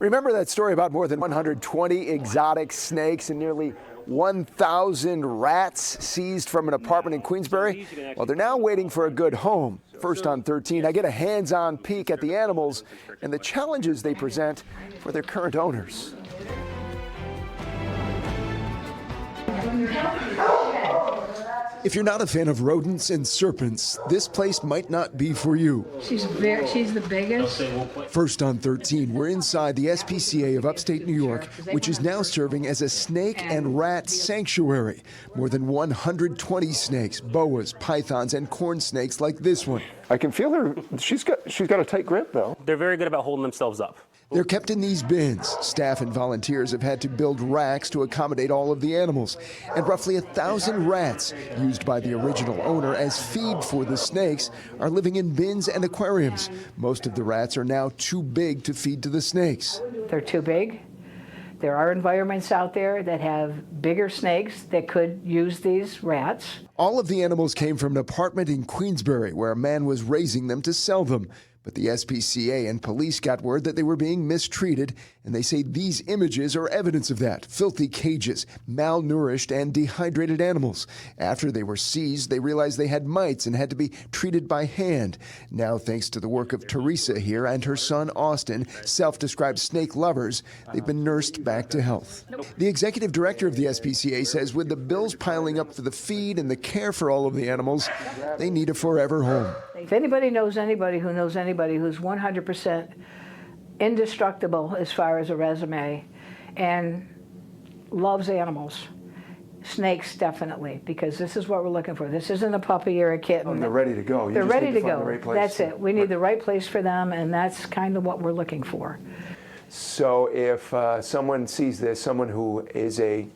Remember that story about more than 120 exotic snakes and nearly 1,000 rats seized from an apartment in Queensbury? Well, they're now waiting for a good home. First on 13, I get a hands-on peek at the animals and the challenges they present for their current owners. If you're not a fan of rodents and serpents, this place might not be for you. She's the biggest. First on 13, we're inside the SPCA of upstate New York, which is now serving as a snake and rat sanctuary. More than 120 snakes, boas, pythons, and corn snakes like this one. I can feel her. She's got a tight grip, though. They're very good about holding themselves up. They're kept in these bins. Staff and volunteers have had to build racks to accommodate all of the animals. And roughly 1,000 rats, used by the original owner as feed for the snakes, are living in bins and aquariums. Most of the rats are now too big to feed to the snakes. They're too big. There are environments out there that have bigger snakes that could use these rats. All of the animals came from an apartment in Queensbury where a man was raising them to sell them. But the SPCA and police got word that they were being mistreated, and they say these images are evidence of that. Filthy cages, malnourished and dehydrated animals. After they were seized, they realized they had mites and had to be treated by hand. Now, thanks to the work of Teresa here and her son Austin, self-described snake lovers, they've been nursed back to health. The executive director of the SPCA says with the bills piling up for the feed and the care for all of the animals, they need a forever home. If anybody knows anybody who's 100% indestructible as far as a resume and loves animals, snakes definitely, because this is what we're looking for. This isn't a puppy or a kitten. Oh, they're ready to go. They're ready to go. That's it. We need the right place for them, and that's kind of what we're looking for. So if someone sees this, someone who is a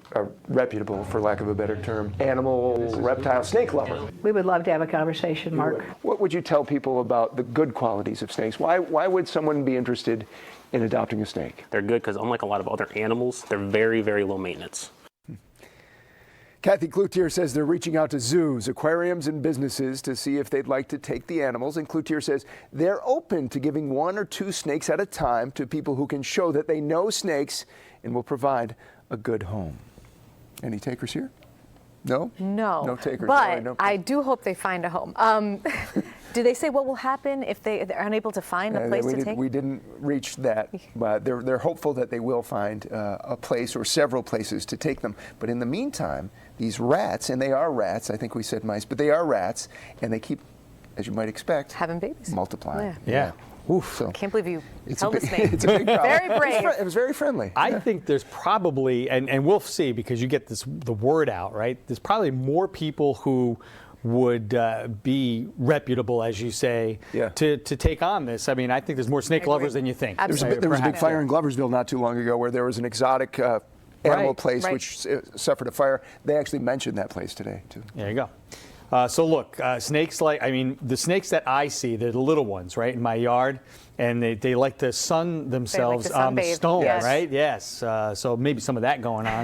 reputable, for lack of a better term, animal, reptile, snake lover. We would love to have a conversation, Mark. What would you tell people about the good qualities of snakes? Why would someone be interested in adopting a snake? They're good because unlike a lot of other animals, they're very, very low maintenance. Kathy Cloutier says they're reaching out to zoos, aquariums, and businesses to see if they'd like to take the animals. And Cloutier says they're open to giving 1 or 2 snakes at a time to people who can show that they know snakes and will provide a good home. Any takers here? No? No. No takers. But Sorry, no. I do hope they find a home. Do they say what will happen if they're unable to find a place to take? We didn't reach that, but they're hopeful that they will find a place or several places to take them. But in the meantime, these rats, and they are rats, I think we said mice, but they are rats, and they keep, as you might expect, having babies, multiplying. Yeah. Oof. So, I can't believe you held a snake. It's a big problem. Very brave. It was very friendly. I think there's probably, and we'll see because you get the word out, right? There's probably more people who would be reputable, as you say, to take on this. I mean, I think there's more snake lovers than you think. There was a big fire in Gloversville not too long ago where there was an exotic animal place which suffered a fire. They actually mentioned that place today, too. There you go. So look, snakes the snakes that I see, they're the little ones, right, in my yard, and they like to sun themselves on the stone, right? Yes. So maybe some of that going on.